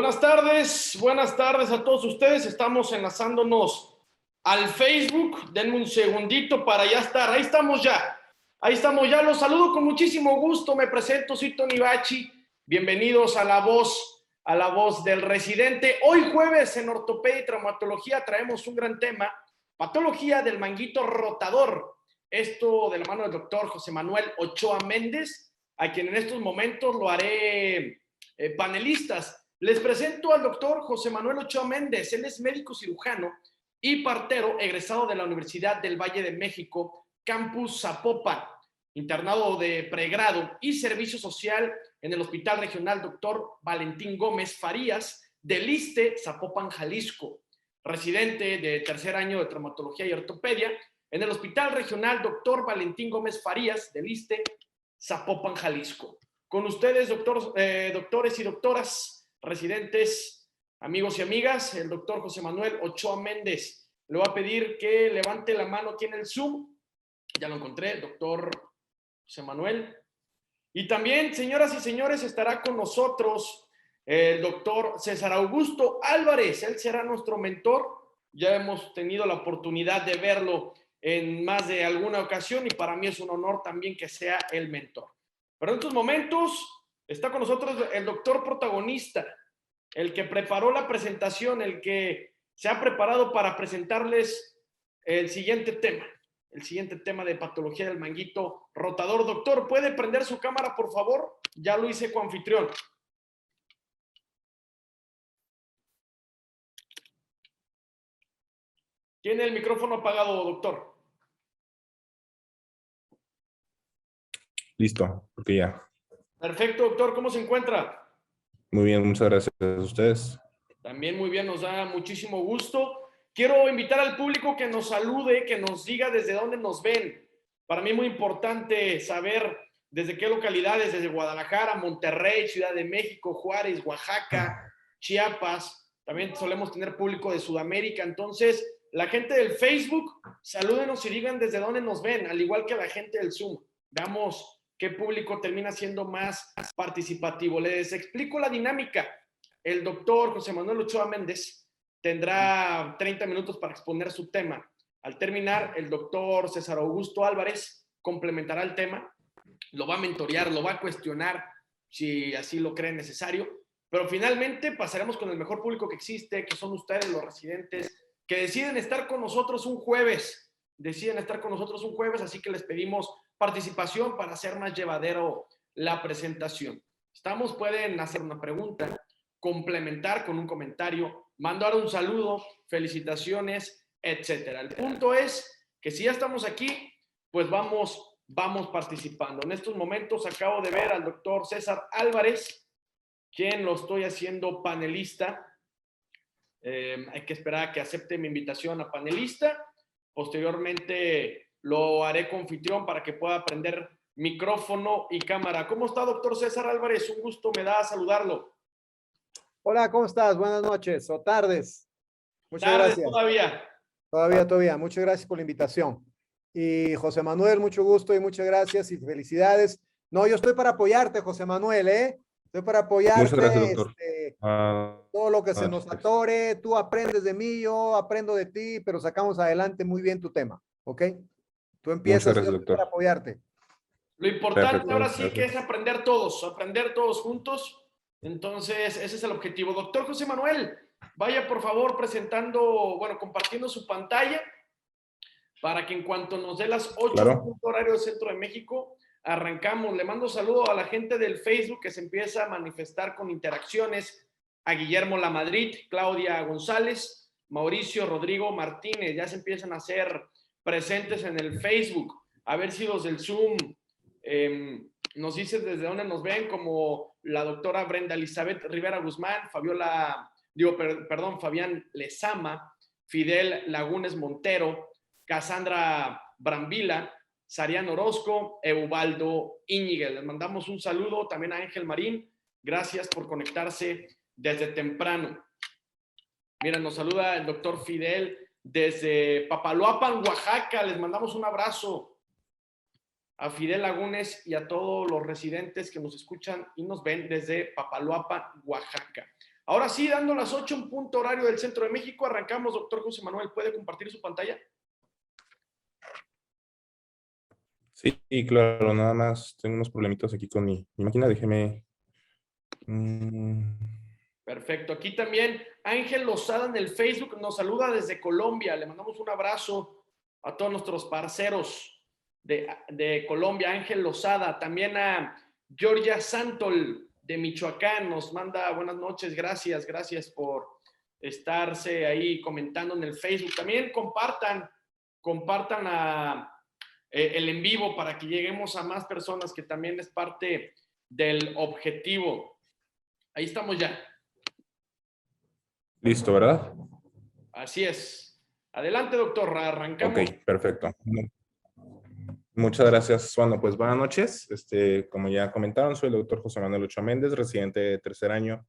Buenas tardes a todos ustedes. Estamos enlazándonos al Facebook. Denme un segundito para ya estar. Ahí estamos ya. Los saludo con muchísimo gusto. Me presento, soy Tony Bachi. Bienvenidos a la voz del residente. Hoy jueves en Ortopedia y Traumatología traemos un gran tema, patología del manguito rotador. Esto de la mano del doctor José Manuel Ochoa Méndez, a quien en estos momentos lo haré panelistas. Les presento al doctor José Manuel Ochoa Méndez. Él es médico cirujano y partero egresado de la Universidad del Valle de México, Campus Zapopan, internado de pregrado y servicio social en el Hospital Regional Dr. Valentín Gómez Farías del ISSSTE Zapopan, Jalisco. Residente de tercer año de traumatología y ortopedia en el Hospital Regional Dr. Valentín Gómez Farías del ISSSTE Zapopan, Jalisco. Con ustedes, doctores y doctoras, residentes, amigos y amigas, el doctor José Manuel Ochoa Méndez. Le voy a pedir que levante la mano aquí en el Zoom. Ya lo encontré, el doctor José Manuel. Y también, señoras y señores, estará con nosotros el doctor César Augusto Álvarez. Él será nuestro mentor. Ya hemos tenido la oportunidad de verlo en más de alguna ocasión y para mí es un honor también que sea el mentor. Pero en estos momentos está con nosotros el doctor protagonista, el que preparó la presentación, el que se ha preparado para presentarles el siguiente tema de patología del manguito rotador. Doctor, ¿puede prender su cámara, por favor? Ya lo hice coanfitrión. Tiene el micrófono apagado, doctor. Listo, porque ya. Perfecto, doctor. ¿Cómo se encuentra? Muy bien, muchas gracias a ustedes. También muy bien, nos da muchísimo gusto. Quiero invitar al público que nos salude, que nos diga desde dónde nos ven. Para mí es muy importante saber desde qué localidades, desde Guadalajara, Monterrey, Ciudad de México, Juárez, Oaxaca, Chiapas. También solemos tener público de Sudamérica. Entonces, la gente del Facebook, salúdenos y digan desde dónde nos ven, al igual que la gente del Zoom. Veamos qué público termina siendo más participativo. Les explico la dinámica. El doctor José Manuel Ochoa Méndez tendrá 30 minutos para exponer su tema. Al terminar, el doctor César Augusto Álvarez complementará el tema, lo va a mentorear, lo va a cuestionar si así lo cree necesario, pero finalmente pasaremos con el mejor público que existe, que son ustedes, los residentes, que deciden estar con nosotros un jueves, así que les pedimos participación para hacer más llevadero la presentación. Pueden hacer una pregunta, complementar con un comentario, mandar un saludo, felicitaciones, etcétera. El punto es que si ya estamos aquí, pues vamos participando. En estos momentos acabo de ver al doctor César Álvarez, quien lo estoy haciendo panelista. Hay que esperar a que acepte mi invitación a panelista. Posteriormente lo haré confitrión para que pueda prender micrófono y cámara. ¿Cómo está, doctor César Álvarez? Un gusto me da saludarlo. Hola, ¿cómo estás? Buenas noches o tardes. Muchas gracias. Todavía. Muchas gracias por la invitación. Y José Manuel, mucho gusto y muchas gracias y felicidades. No, yo estoy para apoyarte, José Manuel, ¿eh? Estoy para apoyarte. Muchas gracias, doctor. Todo lo que se nos atore, tú aprendes de mí, yo aprendo de ti, pero sacamos adelante muy bien tu tema, ¿ok? Tú empiezas, muchas gracias, yo doctor, para apoyarte. Lo importante perfecto, ahora sí gracias. que es aprender todos juntos. Entonces, ese es el objetivo. Doctor José Manuel, vaya por favor compartiendo su pantalla para que en cuanto nos dé las 8 Claro. horario del Centro de México, arrancamos. Le mando saludo a la gente del Facebook que se empieza a manifestar con interacciones, a Guillermo Lamadrid, Claudia González, Mauricio Rodrigo Martínez, ya se empiezan a hacer presentes en el Facebook. A ver si los del Zoom nos dicen desde dónde nos ven, como la doctora Brenda Elizabeth Rivera Guzmán, Fabián Lezama, Fidel Lagunes Montero, Cassandra Brambila, Sarian Orozco, Eubaldo Íñiguez. Les mandamos un saludo también a Ángel Marín. Gracias por conectarse desde temprano. Mira, nos saluda el doctor Fidel desde Papaloapan, Oaxaca. Les mandamos un abrazo a Fidel Lagunes y a todos los residentes que nos escuchan y nos ven desde Papaloapan, Oaxaca. Ahora sí, dando las 8 en punto horario del Centro de México, arrancamos. Doctor José Manuel, ¿puede compartir su pantalla? Sí, claro, nada más tengo unos problemitas aquí con mi máquina, déjeme. Perfecto, aquí también Ángel Lozada en el Facebook nos saluda desde Colombia. Le mandamos un abrazo a todos nuestros parceros de Colombia. Ángel Lozada, también a Georgia Santol de Michoacán nos manda buenas noches, gracias por estarse ahí comentando en el Facebook. También compartan el en vivo para que lleguemos a más personas, que también es parte del objetivo. Ahí estamos ya. Listo, ¿verdad? Así es. Adelante, doctor, arrancamos. Ok, perfecto. Muchas gracias. Bueno, pues buenas noches. Como ya comentaron, soy el doctor José Manuel Ochoa Méndez, residente de tercer año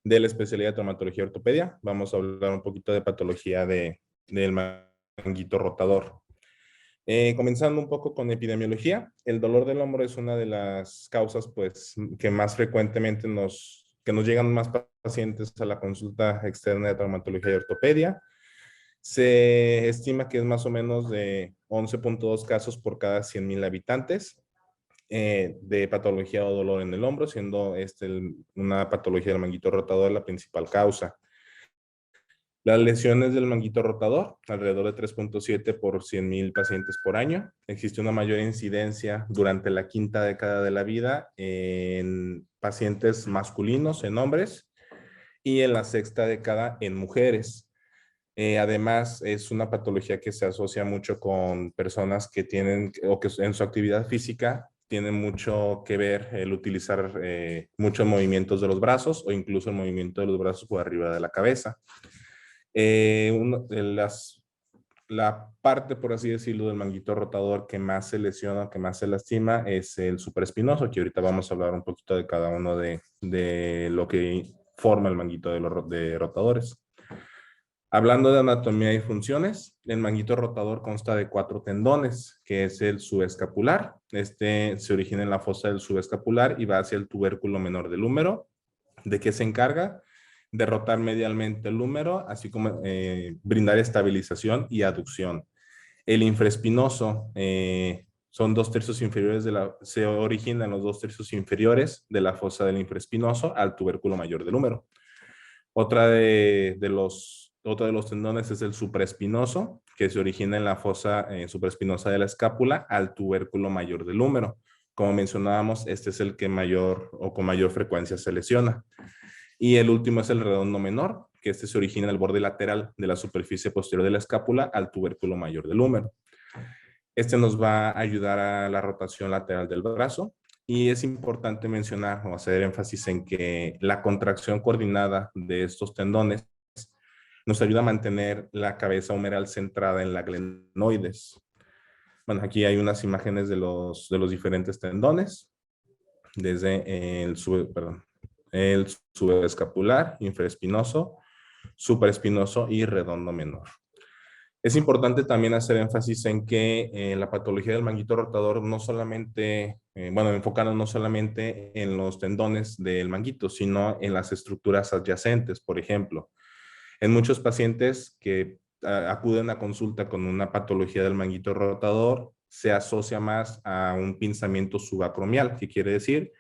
de la especialidad de traumatología y ortopedia. Vamos a hablar un poquito de patología del manguito rotador. Comenzando un poco con epidemiología, el dolor del hombro es una de las causas pues, que más frecuentemente nos llegan más pacientes a la consulta externa de traumatología y ortopedia. Se estima que es más o menos de 11.2 casos por cada 100,000 habitantes de patología o dolor en el hombro, siendo una patología del manguito rotador la principal causa. Las lesiones del manguito rotador, alrededor de 3.7 por 100,000 pacientes por año. Existe una mayor incidencia durante la quinta década de la vida en pacientes masculinos, en hombres, y en la sexta década en mujeres. Además, es una patología que se asocia mucho con personas que tienen, o que en su actividad física tienen mucho que ver el utilizar muchos movimientos de los brazos o incluso el movimiento de los brazos por arriba de la cabeza. La parte, por así decirlo, del manguito rotador que más se lesiona, que más se lastima, es el supraespinoso, que ahorita vamos a hablar un poquito de cada uno de lo que forma el manguito de rotadores. Hablando de anatomía y funciones, el manguito rotador consta de 4 tendones, que es el subescapular. Este se origina en la fosa del subescapular y va hacia el tubérculo menor del húmero. ¿De qué se encarga? De rotar medialmente el húmero, así como brindar estabilización y aducción. El infraespinoso son 2/3 inferiores se origina en los 2/3 inferiores de la fosa del infraespinoso al tubérculo mayor del húmero. Otro de los tendones es el supraespinoso, que se origina en la fosa supraespinosa de la escápula al tubérculo mayor del húmero. Como mencionábamos, este es el que con mayor frecuencia se lesiona. Y el último es el redondo menor, que se origina en el borde lateral de la superficie posterior de la escápula al tubérculo mayor del húmero. Este nos va a ayudar a la rotación lateral del brazo. Y es importante mencionar o hacer énfasis en que la contracción coordinada de estos tendones nos ayuda a mantener la cabeza humeral centrada en la glenoides. Bueno, aquí hay unas imágenes de los diferentes tendones, desde el subescapular, infraespinoso, supraespinoso y redondo menor. Es importante también hacer énfasis en que la patología del manguito rotador no solamente, enfocando no solamente en los tendones del manguito, sino en las estructuras adyacentes. Por ejemplo, en muchos pacientes que acuden a consulta con una patología del manguito rotador, se asocia más a un pinzamiento subacromial, que quiere decir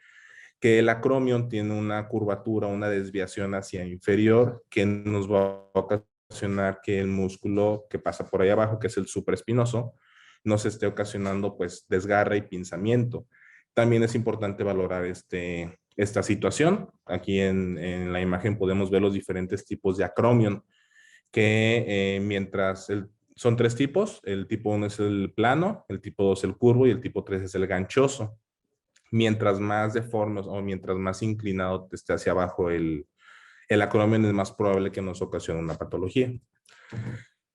que el acromion tiene una curvatura, una desviación hacia inferior que nos va a ocasionar que el músculo que pasa por ahí abajo, que es el supraespinoso, nos esté ocasionando pues desgarre y pinzamiento. También es importante valorar esta situación. Aquí en la imagen podemos ver los diferentes tipos de acromion, que son 3 tipos. El tipo 1 es el plano, el tipo 2 el curvo y el tipo 3 es el ganchoso. Mientras más deforme o mientras más inclinado esté hacia abajo el acromion, es más probable que nos ocasione una patología.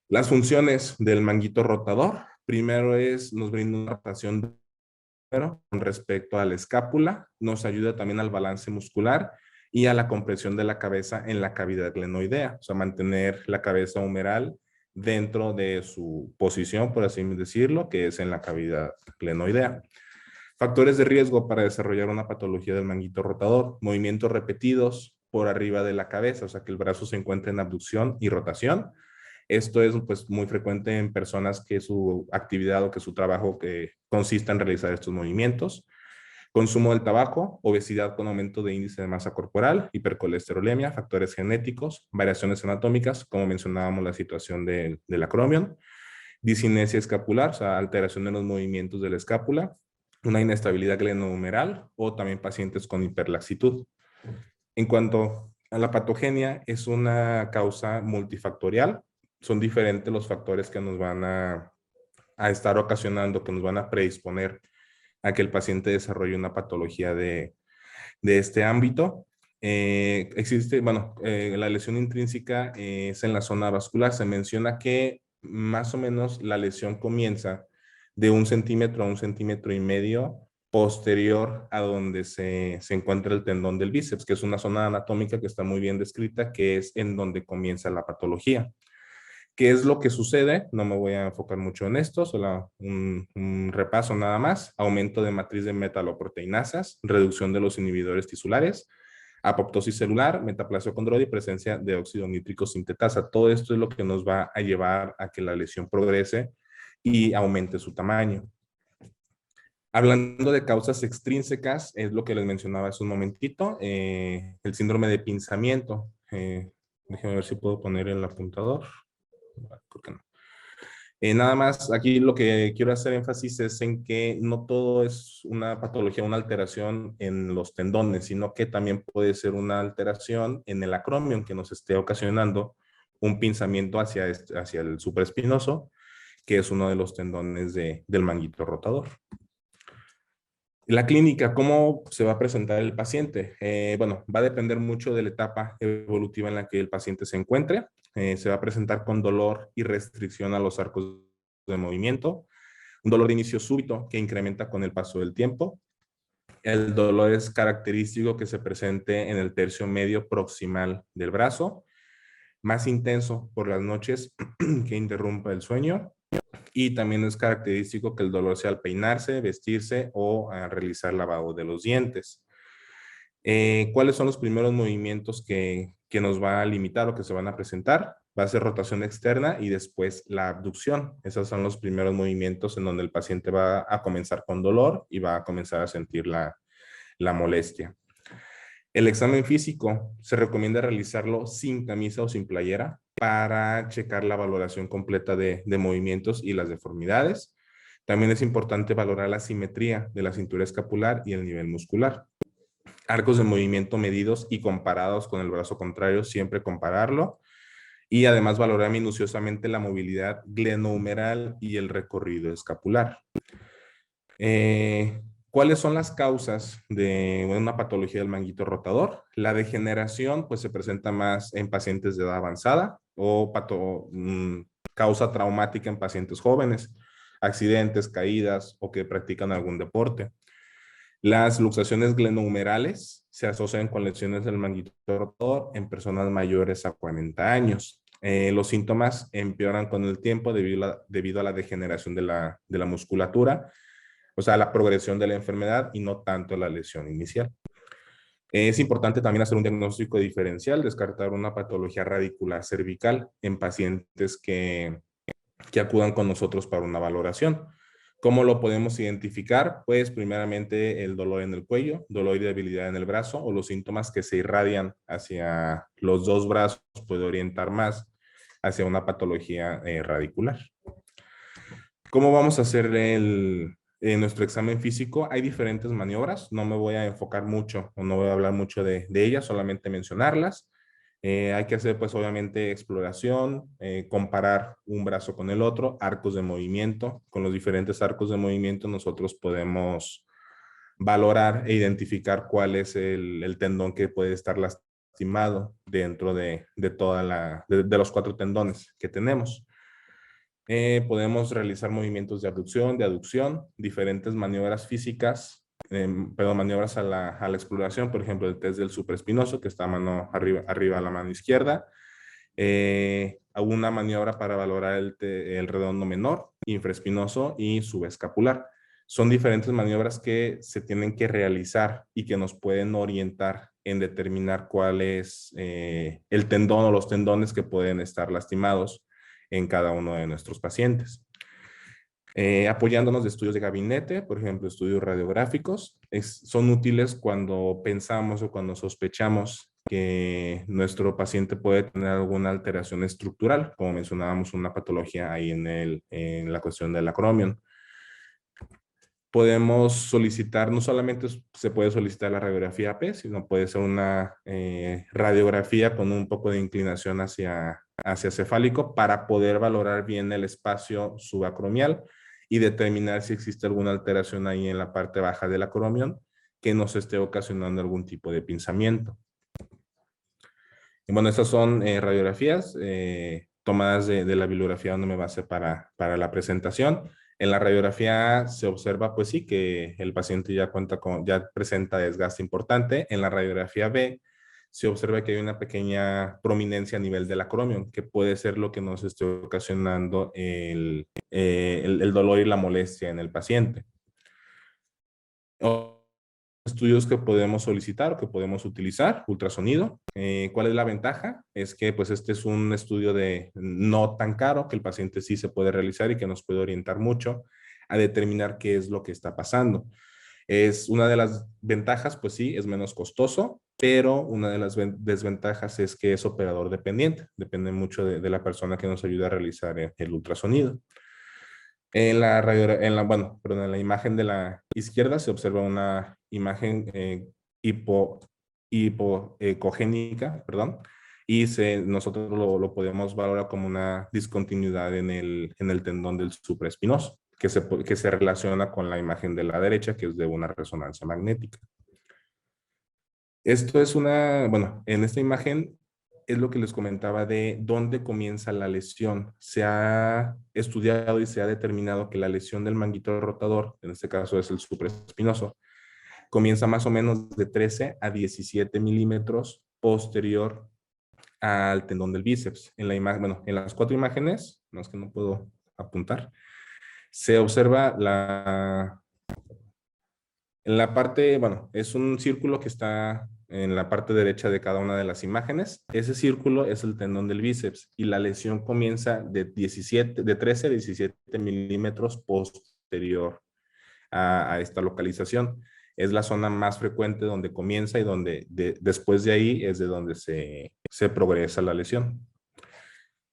Las funciones del manguito rotador. Primero nos brinda una rotación con respecto a la escápula, nos ayuda también al balance muscular y a la compresión de la cabeza en la cavidad glenoidea, o sea, mantener la cabeza humeral dentro de su posición, por así decirlo, que es en la cavidad glenoidea. Factores de riesgo para desarrollar una patología del manguito rotador: movimientos repetidos por arriba de la cabeza, o sea, que el brazo se encuentre en abducción y rotación. Esto es pues, muy frecuente en personas que su actividad o que su trabajo que consiste en realizar estos movimientos. Consumo del tabaco, obesidad con aumento de índice de masa corporal, hipercolesterolemia, factores genéticos, variaciones anatómicas, como mencionábamos la situación del acromion, discinesia escapular, o sea, alteración en los movimientos de la escápula, una inestabilidad glenohumeral o también pacientes con hiperlaxitud. En cuanto a la patogenia, es una causa multifactorial. Son diferentes los factores que nos van a estar ocasionando, que nos van a predisponer a que el paciente desarrolle una patología de este ámbito. Existe, bueno, la lesión intrínseca es en la zona vascular. Se menciona que más o menos la lesión comienza de 1 centímetro a 1,5 centímetros posterior a donde se encuentra el tendón del bíceps, que es una zona anatómica que está muy bien descrita, que es en donde comienza la patología. ¿Qué es lo que sucede? No me voy a enfocar mucho en esto, solo un repaso nada más. Aumento de matriz de metaloproteinasas, reducción de los inhibidores tisulares, apoptosis celular, metaplasia condroide y presencia de óxido nítrico sintetasa. Todo esto es lo que nos va a llevar a que la lesión progrese y aumente su tamaño. Hablando de causas extrínsecas, es lo que les mencionaba hace un momentito, el síndrome de pinzamiento. Déjenme ver si puedo poner el apuntador. ¿Por qué no? Nada más, aquí lo que quiero hacer énfasis es en que no todo es una patología, una alteración en los tendones, sino que también puede ser una alteración en el acromion que nos esté ocasionando un pinzamiento hacia el supraespinoso, que es uno de los tendones del manguito rotador. La clínica, ¿cómo se va a presentar el paciente? Bueno, va a depender mucho de la etapa evolutiva en la que el paciente se encuentre. Se va a presentar con dolor y restricción a los arcos de movimiento, un dolor de inicio súbito que incrementa con el paso del tiempo. El dolor es característico que se presente en el tercio medio proximal del brazo, más intenso por las noches que interrumpa el sueño. Y también es característico que el dolor sea al peinarse, vestirse o a realizar lavado de los dientes. ¿Cuáles son los primeros movimientos que nos va a limitar o que se van a presentar? Va a ser rotación externa y después la abducción. Esos son los primeros movimientos en donde el paciente va a comenzar con dolor y va a comenzar a sentir la molestia. El examen físico se recomienda realizarlo sin camisa o sin playera para checar la valoración completa de movimientos y las deformidades. También es importante valorar la simetría de la cintura escapular y el nivel muscular. Arcos de movimiento medidos y comparados con el brazo contrario, siempre compararlo. Y además valorar minuciosamente la movilidad glenohumeral y el recorrido escapular. ¿Cuáles son las causas de una patología del manguito rotador? La degeneración pues se presenta más en pacientes de edad avanzada o causa traumática en pacientes jóvenes, accidentes, caídas o que practican algún deporte. Las luxaciones glenohumerales se asocian con lesiones del manguito rotador en personas mayores a 40 años. Los síntomas empeoran con el tiempo debido a la degeneración de la musculatura, o sea, la progresión de la enfermedad y no tanto la lesión inicial. Es importante también hacer un diagnóstico diferencial, descartar una patología radicular cervical en pacientes que acudan con nosotros para una valoración. ¿Cómo lo podemos identificar? Pues primeramente el dolor en el cuello, dolor y debilidad en el brazo o los síntomas que se irradian hacia los dos brazos puede orientar más hacia una patología radicular. ¿Cómo vamos a hacer en nuestro examen físico? Hay diferentes maniobras, no me voy a enfocar mucho o no voy a hablar mucho de ellas, solamente mencionarlas. Hay que hacer pues obviamente exploración, comparar un brazo con el otro, arcos de movimiento. Con los diferentes arcos de movimiento nosotros podemos valorar e identificar cuál es el tendón que puede estar lastimado dentro de los 4 tendones que tenemos. Podemos realizar movimientos de abducción, de aducción, diferentes maniobras físicas, maniobras a la exploración, por ejemplo, el test del supraespinoso, que está a mano arriba a la mano izquierda. Una maniobra para valorar el redondo menor, infraespinoso y subescapular. Son diferentes maniobras que se tienen que realizar y que nos pueden orientar en determinar cuál es el tendón o los tendones que pueden estar lastimados en cada uno de nuestros pacientes. Apoyándonos de estudios de gabinete, por ejemplo, estudios radiográficos, son útiles cuando pensamos o cuando sospechamos que nuestro paciente puede tener alguna alteración estructural, como mencionábamos, una patología ahí en la cuestión del acromion. Podemos solicitar, no solamente se puede solicitar la radiografía AP, sino puede ser una radiografía con un poco de inclinación hacia cefálico para poder valorar bien el espacio subacromial y determinar si existe alguna alteración ahí en la parte baja del acromion que nos esté ocasionando algún tipo de pinzamiento. Y bueno, estas son radiografías tomadas de la bibliografía donde me basé para la presentación. En la radiografía se observa, pues sí, que el paciente ya presenta desgaste importante. En la radiografía B se observa que hay una pequeña prominencia a nivel del acromion, que puede ser lo que nos esté ocasionando el dolor y la molestia en el paciente. Estudios que podemos solicitar o que podemos utilizar, ultrasonido. ¿Cuál es la ventaja? Es que pues este es un estudio no tan caro, que el paciente sí se puede realizar y que nos puede orientar mucho a determinar qué es lo que está pasando. Es una de las ventajas, pues sí, es menos costoso, pero una de las desventajas es que es operador dependiente. Depende mucho de la persona que nos ayuda a realizar el ultrasonido. En la imagen de la izquierda se observa una imagen hipocogénica, y nosotros lo podemos valorar como una discontinuidad en el tendón del supraespinoso, que se relaciona con la imagen de la derecha, que es de una resonancia magnética. Esto es en esta imagen es lo que les comentaba de dónde comienza la lesión. Se ha estudiado y se ha determinado que la lesión del manguito rotador, en este caso es el supraespinoso, comienza más o menos de 13 a 17 milímetros posterior al tendón del bíceps. En las 4 imágenes, no es que no puedo apuntar, se observa en la parte, es un círculo que está en la parte derecha de cada una de las imágenes. Ese círculo es el tendón del bíceps y la lesión comienza de 13 a 17 milímetros posterior a esta localización. Es la zona más frecuente donde comienza y donde después de ahí es de donde se progresa la lesión.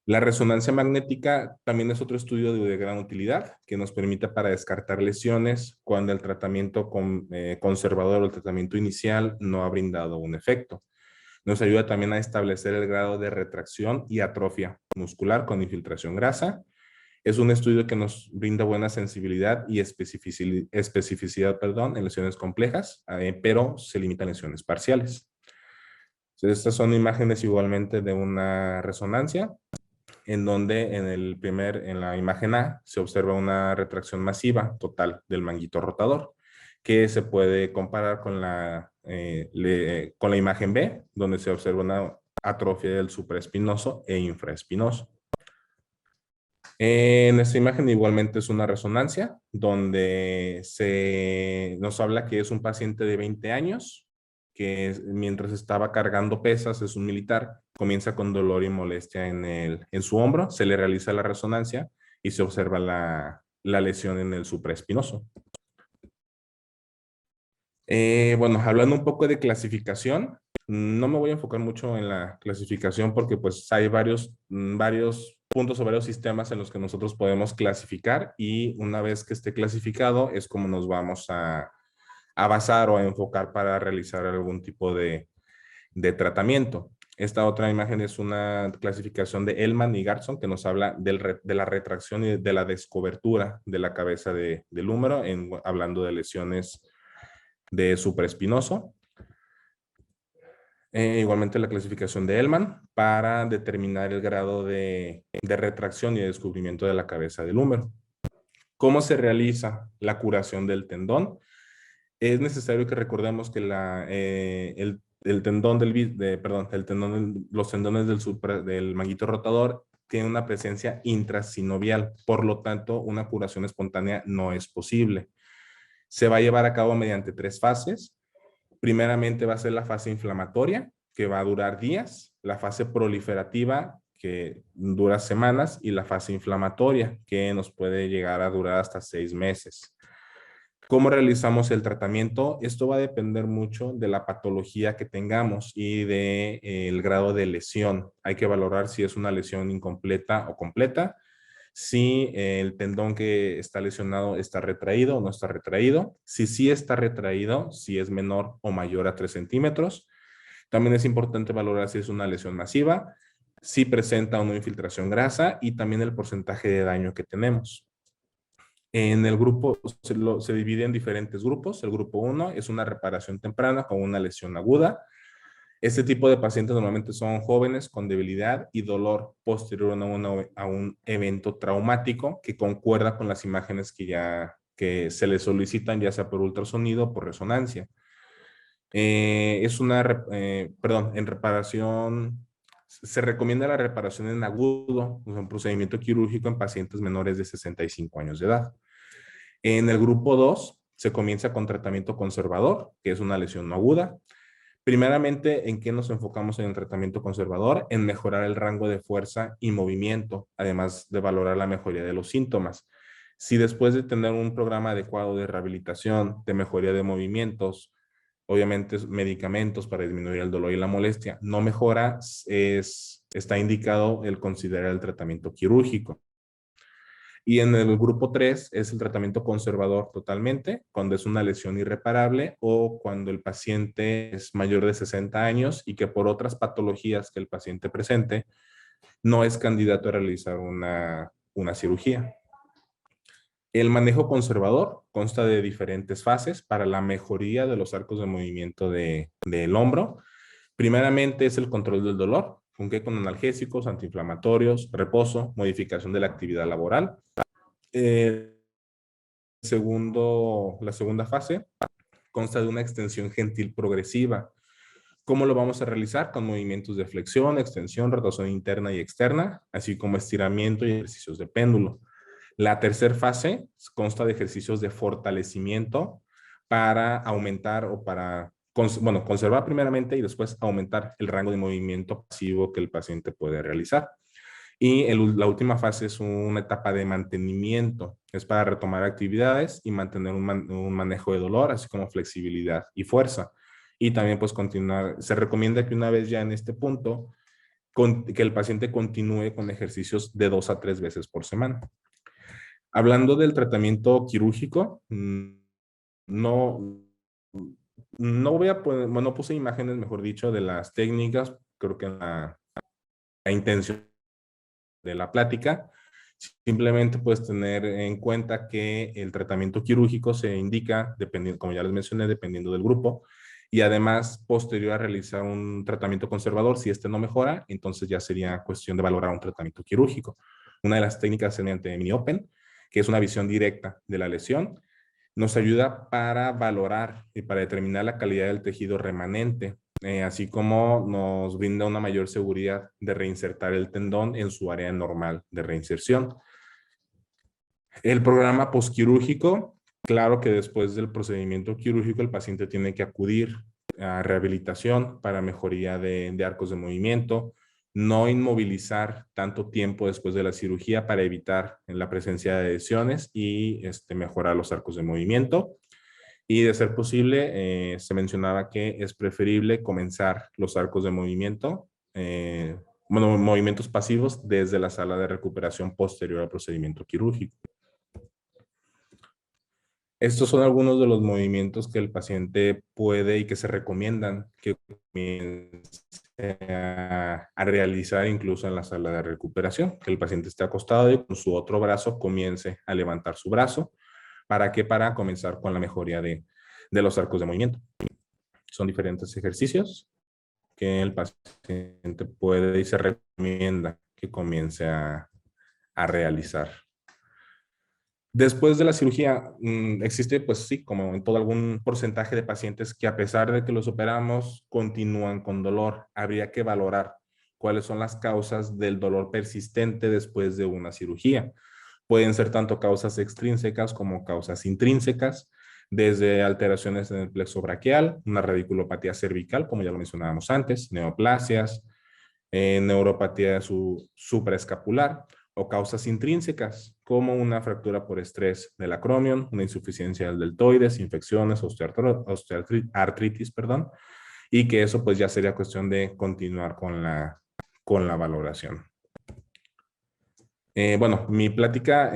La resonancia magnética también es otro estudio de gran utilidad que nos permite para descartar lesiones cuando el tratamiento conservador o el tratamiento inicial no ha brindado un efecto. Nos ayuda también a establecer el grado de retracción y atrofia muscular con infiltración grasa. Es un estudio que nos brinda buena sensibilidad y especificidad en lesiones complejas, pero se limita a lesiones parciales. Entonces, estas son imágenes igualmente de una resonancia, en donde en la imagen A se observa una retracción masiva total del manguito rotador, que se puede comparar con la imagen B, donde se observa una atrofia del supraespinoso e infraespinoso. En esta imagen igualmente es una resonancia, donde nos habla que es un paciente de 20 años, que mientras estaba cargando pesas, es un militar, comienza con dolor y molestia en su hombro, se le realiza la resonancia y se observa la lesión en el supraespinoso. Hablando un poco de clasificación, no me voy a enfocar mucho en la clasificación porque pues hay varios puntos o varios sistemas en los que nosotros podemos clasificar, y una vez que esté clasificado es como nos vamos a basar o a enfocar para realizar algún tipo de tratamiento. Esta otra imagen es una clasificación de Ellman y Garson que nos habla de la retracción y de la descobertura de la cabeza del húmero, hablando de lesiones de supraespinoso. Igualmente la clasificación de Ellman para determinar el grado de retracción y de descubrimiento de la cabeza del húmero. ¿Cómo se realiza la curación del tendón? Es necesario que recordemos que los tendones del manguito rotador tienen una presencia intrasinovial, por lo tanto una curación espontánea no es posible. Se va a llevar a cabo mediante 3 fases. Primeramente va a ser la fase inflamatoria, que va a durar días, la fase proliferativa, que dura semanas, y la fase inflamatoria, que nos puede llegar a durar hasta 6 meses. ¿Cómo realizamos el tratamiento? Esto va a depender mucho de la patología que tengamos y del grado de lesión. Hay que valorar si es una lesión incompleta o completa, si el tendón que está lesionado está retraído o no está retraído, si sí está retraído, si es menor o mayor a 3 centímetros. También es importante valorar si es una lesión masiva, si presenta una infiltración grasa y también el porcentaje de daño que tenemos. En el grupo se divide en diferentes grupos. El grupo 1 es una reparación temprana con una lesión aguda. Este tipo de pacientes normalmente son jóvenes con debilidad y dolor posterior a un evento traumático que concuerda con las imágenes que se les solicitan, ya sea por ultrasonido o por resonancia. En reparación, se recomienda la reparación en agudo, un procedimiento quirúrgico en pacientes menores de 65 años de edad. En el grupo 2 se comienza con tratamiento conservador, que es una lesión no aguda. Primeramente, ¿en qué nos enfocamos en el tratamiento conservador? En mejorar el rango de fuerza y movimiento, además de valorar la mejoría de los síntomas. Si después de tener un programa adecuado de rehabilitación, de mejoría de movimientos, obviamente medicamentos para disminuir el dolor y la molestia, no mejora, está indicado el considerar el tratamiento quirúrgico. Y en el grupo 3 es el tratamiento conservador totalmente, cuando es una lesión irreparable o cuando el paciente es mayor de 60 años y que por otras patologías que el paciente presente no es candidato a realizar una cirugía. El manejo conservador consta de diferentes fases para la mejoría de los arcos de movimiento del hombro. Primeramente es el control del dolor, con analgésicos, antiinflamatorios, reposo, modificación de la actividad laboral. La segunda fase consta de una extensión gentil progresiva. ¿Cómo lo vamos a realizar? Con movimientos de flexión, extensión, rotación interna y externa, así como estiramiento y ejercicios de péndulo. La tercera fase consta de ejercicios de fortalecimiento para aumentar o para, conservar primeramente y después aumentar el rango de movimiento pasivo que el paciente puede realizar. Y la última fase es una etapa de mantenimiento. Es para retomar actividades y mantener un manejo de dolor, así como flexibilidad y fuerza. Y también pues continuar. Se recomienda que una vez ya en este punto, que el paciente continúe con ejercicios de 2 a 3 veces por semana. Hablando del tratamiento quirúrgico, no voy a poner, bueno, puse imágenes, mejor dicho, de las técnicas. Creo que la intención de la plática, simplemente puedes tener en cuenta que el tratamiento quirúrgico se indica, dependiendo, como ya les mencioné, dependiendo del grupo, y además posterior a realizar un tratamiento conservador, si este no mejora, entonces ya sería cuestión de valorar un tratamiento quirúrgico. Una de las técnicas es mediante mini-open, que es una visión directa de la lesión, nos ayuda para valorar y para determinar la calidad del tejido remanente, así como nos brinda una mayor seguridad de reinsertar el tendón en su área normal de reinserción. El programa postquirúrgico, claro que después del procedimiento quirúrgico el paciente tiene que acudir a rehabilitación para mejoría de arcos de movimiento, no inmovilizar tanto tiempo después de la cirugía para evitar la presencia de lesiones y mejorar los arcos de movimiento. Y de ser posible, se mencionaba que es preferible comenzar los arcos de movimiento, movimientos pasivos desde la sala de recuperación posterior al procedimiento quirúrgico. Estos son algunos de los movimientos que el paciente puede y que se recomiendan que comience a realizar incluso en la sala de recuperación, que el paciente esté acostado y con su otro brazo comience a levantar su brazo. ¿Para qué? Para comenzar con la mejoría de los arcos de movimiento. Son diferentes ejercicios que el paciente puede y se recomienda que comience a realizar. Después de la cirugía, existe, pues sí, como en todo, algún porcentaje de pacientes que a pesar de que los operamos, continúan con dolor. Habría que valorar cuáles son las causas del dolor persistente después de una cirugía. Pueden ser tanto causas extrínsecas como causas intrínsecas. desde alteraciones en el plexo braquial, una radiculopatía cervical, como ya lo mencionábamos antes, neoplasias, neuropatía supraescapular o causas intrínsecas, como una fractura por estrés del acromion, una insuficiencia del deltoides, infecciones, osteoartritis, perdón, y que eso pues ya sería cuestión de continuar con la valoración. Bueno, mi plática,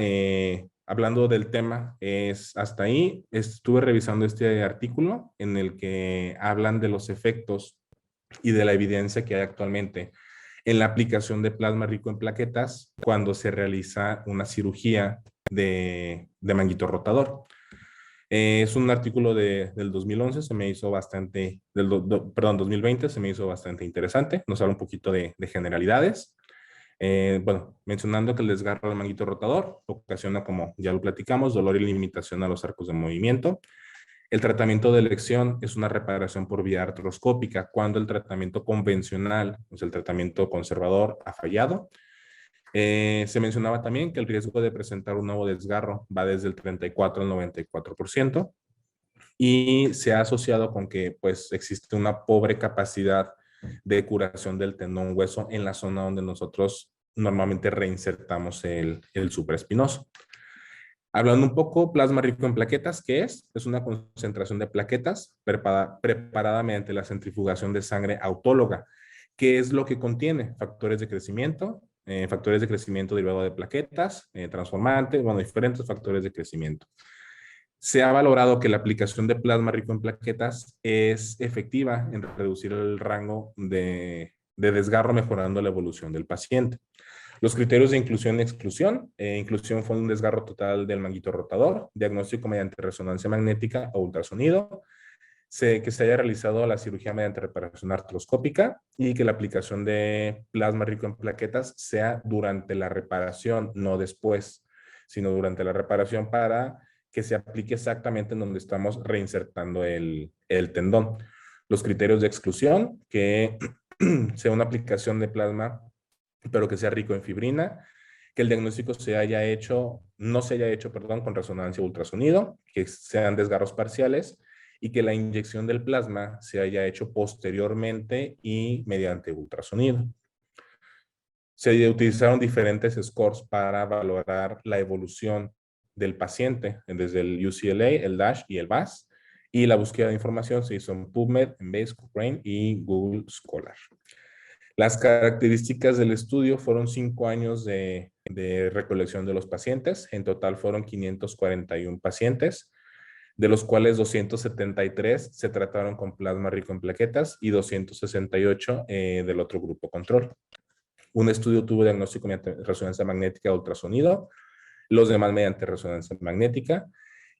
hablando del tema, es hasta ahí. Estuve revisando este artículo en el que hablan de los efectos y de la evidencia que hay actualmente en la aplicación de plasma rico en plaquetas cuando se realiza una cirugía de manguito rotador. Es un artículo del 2011, se me hizo bastante, perdón, 2020, se me hizo bastante interesante. Nos habla un poquito de generalidades. Bueno, mencionando que el desgarro del manguito rotador ocasiona, como ya lo platicamos, dolor y limitación a los arcos de movimiento. El tratamiento de elección es una reparación por vía artroscópica cuando el tratamiento convencional, o sea, el tratamiento conservador, ha fallado. Se mencionaba también que el riesgo de presentar un nuevo desgarro va desde el 34 al 94% y se ha asociado con que pues existe una pobre capacidad de curación del tendón hueso en la zona donde nosotros normalmente reinsertamos el supraespinoso. Hablando un poco, plasma rico en plaquetas, ¿qué es? Es una concentración de plaquetas preparada mediante la centrifugación de sangre autóloga. ¿Qué es lo que contiene? Factores de crecimiento derivado de plaquetas, transformantes, bueno, diferentes factores de crecimiento. Se ha valorado que la aplicación de plasma rico en plaquetas es efectiva en reducir el rango de desgarro, mejorando la evolución del paciente. Los criterios de inclusión y exclusión. Inclusión fue un desgarro total del manguito rotador, diagnóstico mediante resonancia magnética o ultrasonido, que se haya realizado la cirugía mediante reparación artroscópica y que la aplicación de plasma rico en plaquetas sea durante la reparación, no después, sino durante la reparación para que se aplique exactamente en donde estamos reinsertando el tendón. Los criterios de exclusión, que sea una aplicación de plasma pero que sea rico en fibrina, que el diagnóstico no se haya hecho, con resonancia o ultrasonido, que sean desgarros parciales y que la inyección del plasma se haya hecho posteriormente y mediante ultrasonido. Se utilizaron diferentes scores para valorar la evolución del paciente, desde el UCLA, el DASH y el VAS, y la búsqueda de información se hizo en PubMed, Embase, Cochrane y Google Scholar. Las características del estudio fueron 5 años de recolección de los pacientes. En total fueron 541 pacientes, de los cuales 273 se trataron con plasma rico en plaquetas y 268 del otro grupo control. Un estudio tuvo diagnóstico mediante resonancia magnética o ultrasonido, los demás mediante resonancia magnética.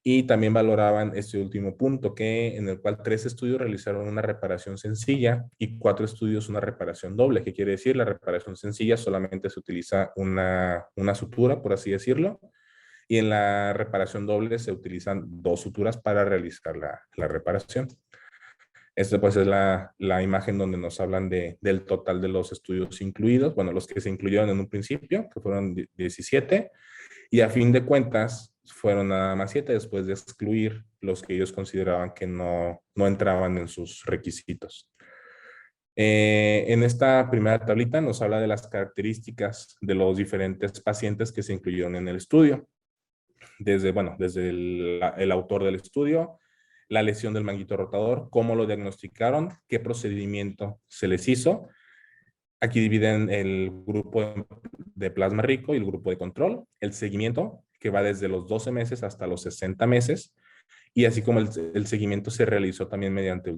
Y también valoraban este último punto, en el cual 3 estudios realizaron una reparación sencilla y 4 estudios una reparación doble. ¿Qué quiere decir? La reparación sencilla solamente se utiliza una sutura, por así decirlo, y en la reparación doble se utilizan 2 suturas para realizar la reparación. Esta pues es la imagen donde nos hablan del total de los estudios incluidos, bueno, los que se incluyeron en un principio, que fueron 17, y a fin de cuentas fueron nada más 7 después de excluir los que ellos consideraban que no entraban en sus requisitos. En esta primera tablita nos habla de las características de los diferentes pacientes que se incluyeron en el estudio. Desde el autor del estudio, la lesión del manguito rotador, cómo lo diagnosticaron, qué procedimiento se les hizo. Aquí dividen el grupo de plasma rico y el grupo de control, el seguimiento, que va desde los 12 meses hasta los 60 meses, y así como el seguimiento se realizó también mediante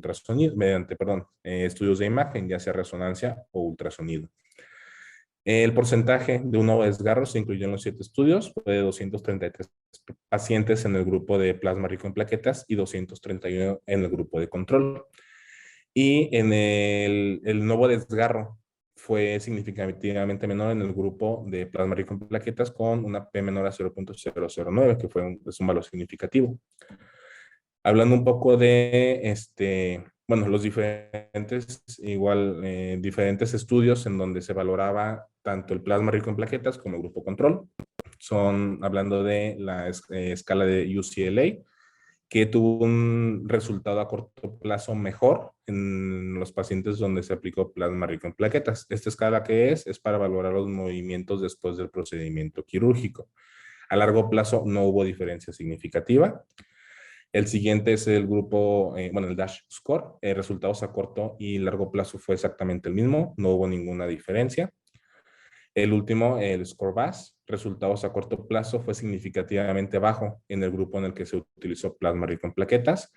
estudios de imagen, ya sea resonancia o ultrasonido. El porcentaje de un nuevo desgarro se incluyó en los 7 estudios, fue de 233 pacientes en el grupo de plasma rico en plaquetas y 231 en el grupo de control. Y en el nuevo desgarro fue significativamente menor en el grupo de plasma rico en plaquetas con una P menor a 0.009, que es un valor significativo. Hablando un poco de los diferentes estudios en donde se valoraba tanto el plasma rico en plaquetas como el grupo control. Hablando de la escala de UCLA que tuvo un resultado a corto plazo mejor en los pacientes donde se aplicó plasma rico en plaquetas. ¿Esta escala qué es? Es para valorar los movimientos después del procedimiento quirúrgico. A largo plazo no hubo diferencia significativa. El siguiente es el grupo, el DASH Score. Resultados a corto y largo plazo fue exactamente el mismo, no hubo ninguna diferencia. El último, el Score VAS, resultados a corto plazo fue significativamente bajo en el grupo en el que se utilizó plasma rico en plaquetas.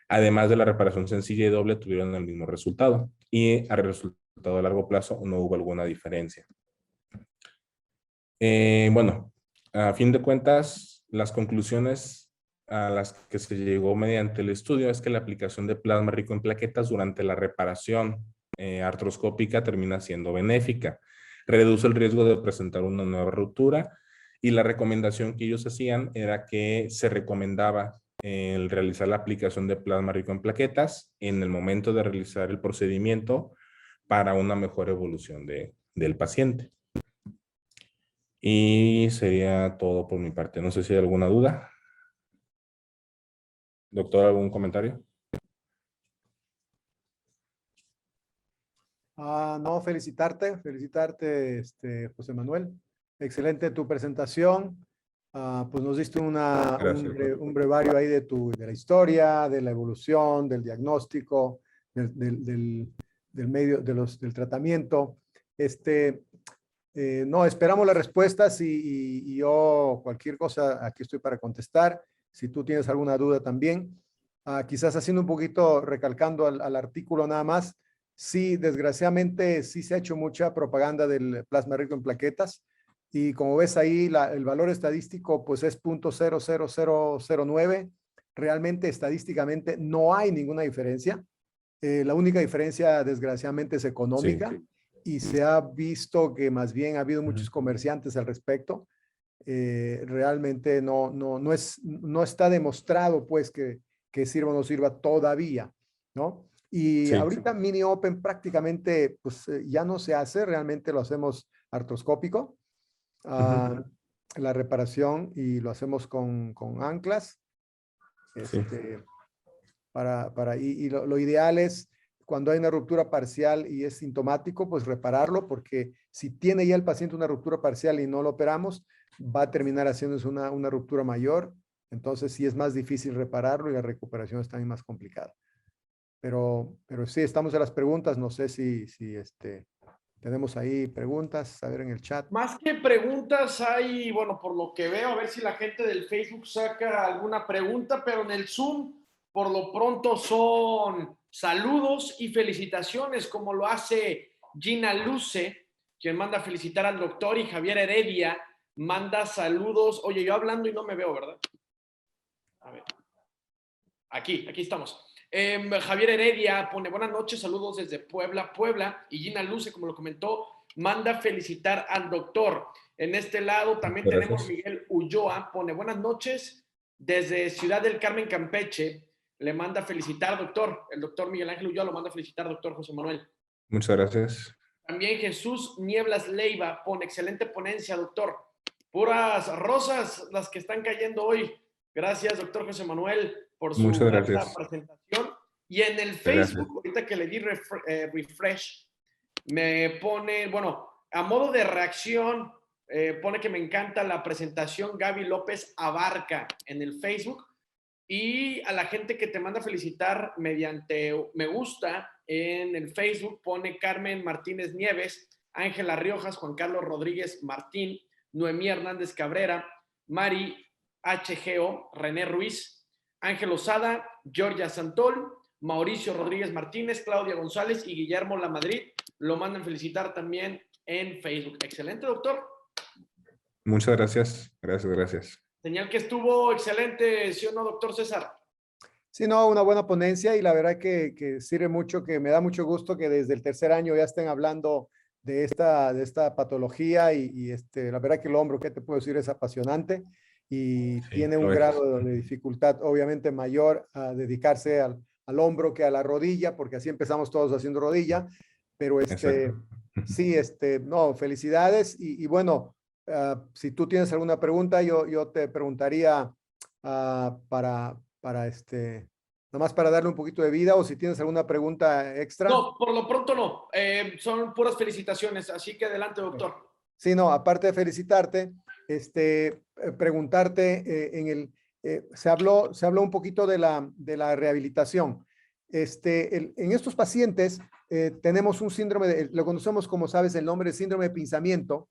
Además de la reparación sencilla y doble, tuvieron el mismo resultado. Y al resultado a largo plazo no hubo alguna diferencia. A fin de cuentas, las conclusiones a las que se llegó mediante el estudio es que la aplicación de plasma rico en plaquetas durante la reparación artroscópica termina siendo benéfica. Reduce el riesgo de presentar una nueva ruptura y la recomendación que ellos hacían era que se recomendaba el realizar la aplicación de plasma rico en plaquetas en el momento de realizar el procedimiento para una mejor evolución del paciente. Y sería todo por mi parte. No sé si hay alguna duda. Doctor, ¿algún comentario? No, felicitarte, José Manuel. Excelente tu presentación. Pues nos diste un brevario ahí de la historia, de la evolución, del diagnóstico, del medio, del tratamiento. No, esperamos las respuestas y yo cualquier cosa aquí estoy para contestar. Si tú tienes alguna duda también. Quizás haciendo un poquito, recalcando al artículo nada más. Sí, desgraciadamente sí se ha hecho mucha propaganda del plasma rico en plaquetas y como ves ahí el valor estadístico pues es 0.00009. Realmente estadísticamente no hay ninguna diferencia. La única diferencia desgraciadamente es económica. Sí. Y se ha visto que más bien ha habido muchos comerciantes al respecto. Realmente no está demostrado pues que sirva o no sirva todavía, ¿no? Y sí, ahorita sí. Mini Open prácticamente pues ya no se hace, realmente lo hacemos artroscópico, la reparación y lo hacemos con anclas. Sí. Y lo ideal es cuando hay una ruptura parcial y es sintomático, pues repararlo, porque si tiene ya el paciente una ruptura parcial y no lo operamos, va a terminar haciéndose una ruptura mayor. Entonces sí es más difícil repararlo y la recuperación es también más complicada. Pero sí, estamos en las preguntas. No sé si tenemos ahí preguntas, a ver en el chat. Más que preguntas hay, bueno, por lo que veo, a ver si la gente del Facebook saca alguna pregunta, pero en el Zoom, por lo pronto son saludos y felicitaciones, como lo hace Gina Luce, quien manda felicitar al doctor, y Javier Heredia manda saludos. Oye, yo hablando y no me veo, ¿verdad? A ver. Aquí estamos. Javier Heredia pone buenas noches, saludos desde Puebla, y Gina Luce, como lo comentó, manda felicitar al doctor. En este lado también tenemos Miguel Ulloa, pone buenas noches desde Ciudad del Carmen, Campeche, le manda felicitar, doctor. El doctor Miguel Ángel Ulloa lo manda felicitar, doctor José Manuel. Muchas gracias. También Jesús Nieblas Leiva pone excelente ponencia, doctor. Puras rosas las que están cayendo hoy. Gracias, doctor José Manuel, por su presentación. Y en el Facebook, ahorita que le di refresh, me pone, bueno, a modo de reacción, pone que me encanta la presentación Gaby López Abarca en el Facebook. Y a la gente que te manda felicitar mediante me gusta en el Facebook, pone Carmen Martínez Nieves, Ángela Riojas, Juan Carlos Rodríguez Martín, Noemí Hernández Cabrera, Mari HGO, René Ruiz, Ángel Osada, Georgia Santol, Mauricio Rodríguez Martínez, Claudia González y Guillermo Lamadrid. Lo mandan felicitar también en Facebook. Excelente, doctor. Muchas gracias. Gracias. Señal que estuvo excelente, ¿sí o no, doctor César? Sí, no, una buena ponencia y la verdad que sirve mucho, que me da mucho gusto que desde el tercer año ya estén hablando de esta patología y la verdad que el hombro, ¿qué te puedo decir? Es apasionante y sí, tiene un grado de dificultad obviamente mayor a dedicarse al hombro que a la rodilla, porque así empezamos todos haciendo rodilla, pero sí, no, felicidades y bueno, si tú tienes alguna pregunta, yo te preguntaría para nomás para darle un poquito de vida, o si tienes alguna pregunta extra. No, por lo pronto no. Son puras felicitaciones, así que adelante, doctor. Sí, no, aparte de felicitarte, preguntarte, se habló un poquito de la rehabilitación. En estos pacientes tenemos un síndrome, lo conocemos como sabes el nombre de síndrome de pinzamiento.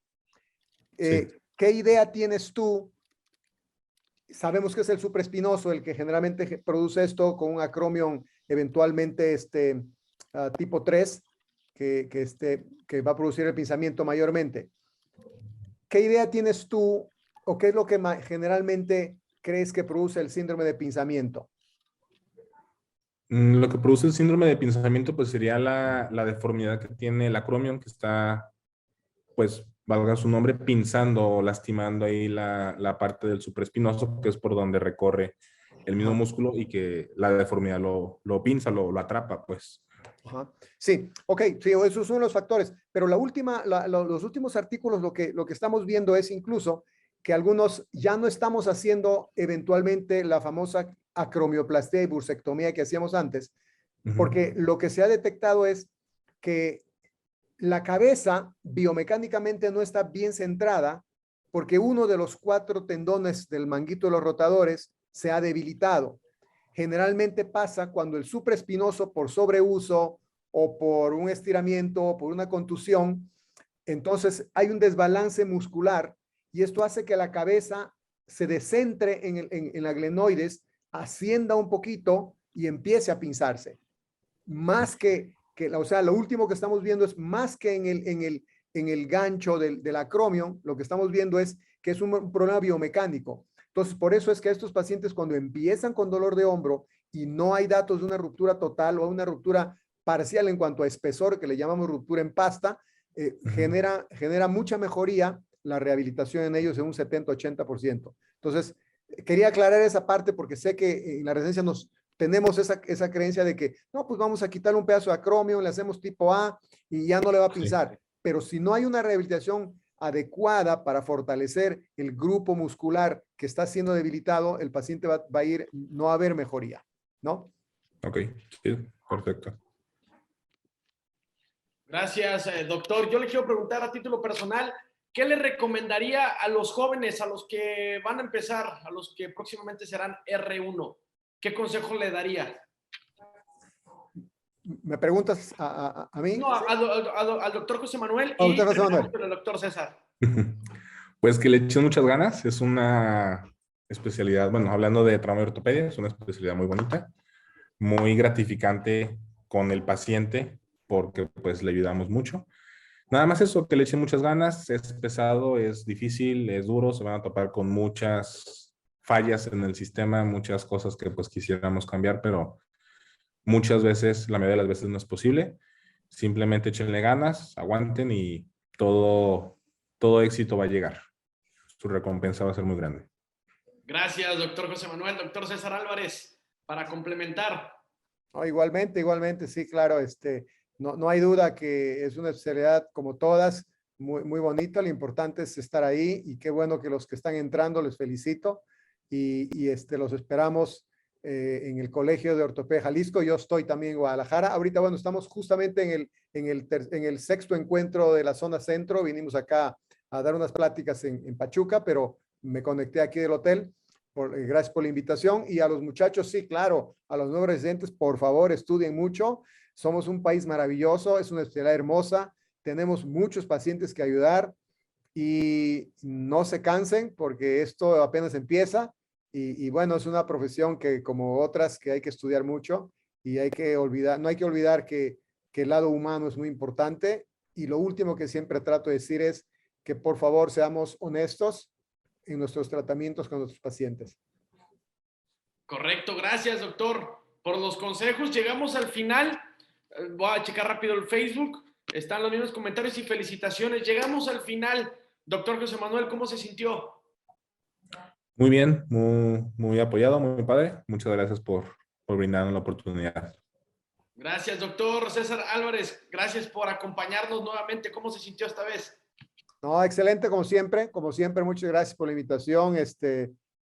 Sí. ¿Qué idea tienes tú? Sabemos que es el supraespinoso el que generalmente produce esto con un acromion eventualmente tipo 3, que va a producir el pinzamiento mayormente. ¿Qué idea tienes tú o qué es lo que generalmente crees que produce el síndrome de pinzamiento? Lo que produce el síndrome de pinzamiento pues sería la deformidad que tiene el acromion, que está, pues, valga su nombre, pinzando o lastimando ahí la parte del supraespinoso, que es por donde recorre el mismo músculo, y que la deformidad lo pinza, lo atrapa, pues. Ajá. Sí, ok, sí, esos son los factores, pero los últimos artículos lo que estamos viendo es incluso que algunos ya no estamos haciendo eventualmente la famosa acromioplastia y bursectomía que hacíamos antes, porque lo que se ha detectado es que la cabeza biomecánicamente no está bien centrada porque uno de los 4 tendones del manguito de los rotadores se ha debilitado. Generalmente pasa cuando el supraespinoso, por sobreuso o por un estiramiento o por una contusión, entonces hay un desbalance muscular y esto hace que la cabeza se descentre en la glenoides, ascienda un poquito y empiece a pinzarse. Más o sea, lo último que estamos viendo es más que en el gancho del acromion, lo que estamos viendo es que es un problema biomecánico. Entonces, por eso es que estos pacientes cuando empiezan con dolor de hombro y no hay datos de una ruptura total o una ruptura parcial en cuanto a espesor, que le llamamos ruptura en pasta, genera mucha mejoría la rehabilitación en ellos en un 70-80%. Entonces, quería aclarar esa parte porque sé que en la residencia tenemos esa creencia de que, no, pues vamos a quitarle un pedazo de acromion, le hacemos tipo A y ya no le va a pinzar. Sí. Pero si no hay una rehabilitación adecuada para fortalecer el grupo muscular que está siendo debilitado, el paciente va a ir, no va a haber mejoría, ¿no? Ok, sí, perfecto. Gracias, doctor. Yo le quiero preguntar a título personal, ¿qué le recomendaría a los jóvenes, a los que van a empezar, a los que próximamente serán R1? ¿Qué consejo le daría? ¿Me preguntas a mí? No, al doctor José Manuel y al doctor César. Pues que le echen muchas ganas. Es una especialidad, bueno, hablando de trauma y ortopedia, es una especialidad muy bonita, muy gratificante con el paciente, porque pues le ayudamos mucho. Nada más eso, que le echen muchas ganas. Es pesado, es difícil, es duro, se van a topar con muchas fallas en el sistema, muchas cosas que pues quisiéramos cambiar, pero muchas veces, la mayoría de las veces no es posible. Simplemente échenle ganas, aguanten y todo éxito va a llegar. Su recompensa va a ser muy grande. Gracias, doctor José Manuel. Doctor César Álvarez, para complementar. No, igualmente, sí, claro. No hay duda que es una especialidad como todas, muy, muy bonita. Lo importante es estar ahí y qué bueno que los que están entrando les felicito y los esperamos en el Colegio de Ortopedia Jalisco. Yo estoy también en Guadalajara. Ahorita, bueno, estamos justamente en el sexto encuentro de la zona centro. Vinimos acá a dar unas pláticas en Pachuca, pero me conecté aquí del hotel. Gracias por la invitación. Y a los muchachos, sí, claro, a los nuevos residentes, por favor, estudien mucho. Somos un país maravilloso, es una especialidad hermosa, tenemos muchos pacientes que ayudar y no se cansen porque esto apenas empieza y bueno, es una profesión que como otras que hay que estudiar mucho y no hay que olvidar que el lado humano es muy importante y lo último que siempre trato de decir es que por favor seamos honestos en nuestros tratamientos con nuestros pacientes. Correcto, gracias doctor por los consejos. Llegamos al final. Voy a checar rápido el Facebook. Están los mismos comentarios y felicitaciones. Llegamos al final. Doctor José Manuel, ¿cómo se sintió? Muy bien, muy apoyado, muy padre. Muchas gracias por brindarnos la oportunidad. Gracias, doctor César Álvarez. Gracias por acompañarnos nuevamente. ¿Cómo se sintió esta vez? No, excelente, como siempre, muchas gracias por la invitación.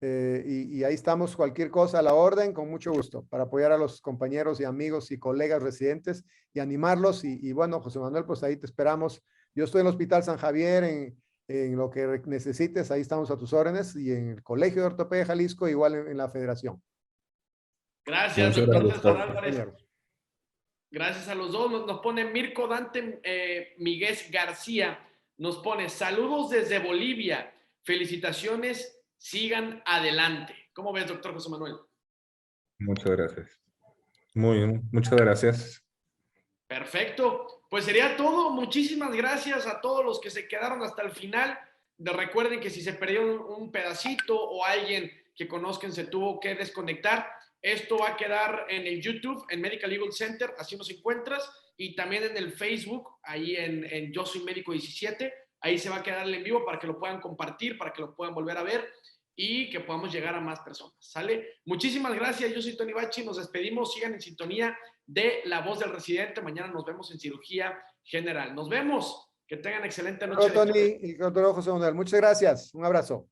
y ahí estamos, cualquier cosa a la orden, con mucho gusto, para apoyar a los compañeros y amigos y colegas residentes y animarlos. Y bueno, José Manuel, pues ahí te esperamos. Yo estoy en el Hospital San Javier, en lo que necesites, ahí estamos a tus órdenes, y en el Colegio de Ortopedia de Jalisco, igual en la Federación. Gracias, doctor César Álvarez. Gracias a los dos. Nos pone Mirko Dante Miguel García, nos pone saludos desde Bolivia, felicitaciones, sigan adelante. ¿Cómo ves, doctor José Manuel? Muchas gracias. Muy bien, muchas gracias. Perfecto. Pues sería todo. Muchísimas gracias a todos los que se quedaron hasta el final. Recuerden que si se perdió un pedacito o alguien que conozcan se tuvo que desconectar, esto va a quedar en el YouTube, en Medical Legal Center, así nos encuentras, y también en el Facebook, ahí en Yo Soy Médico 17, ahí se va a quedar el en vivo para que lo puedan compartir, para que lo puedan volver a ver y que podamos llegar a más personas, ¿sale? Muchísimas gracias, yo soy Tony Bachi, nos despedimos, sigan en sintonía de La Voz del Residente, mañana nos vemos en Cirugía General. Nos vemos, que tengan excelente noche. Hola, Tony y doctor José Manuel, muchas gracias, un abrazo.